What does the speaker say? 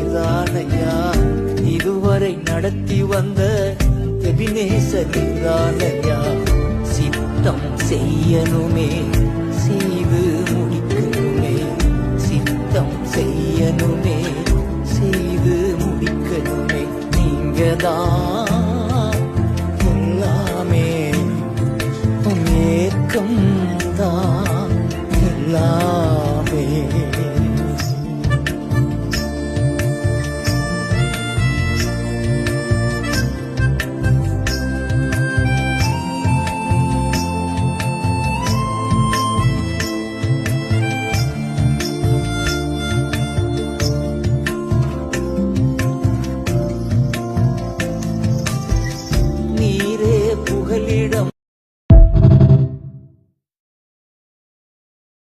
நீர்தானையா, இதுவரை நடத்தி வந்த எபினேச நீர்தானையா. சித்தம் செய்யணுமே, செய்து முடிக்கணுமே, சித்தம் செய்யணுமே, செய்து முடிக்கணுமே. நீங்கதான் எல்லாமே, ஏக்கம் தான்.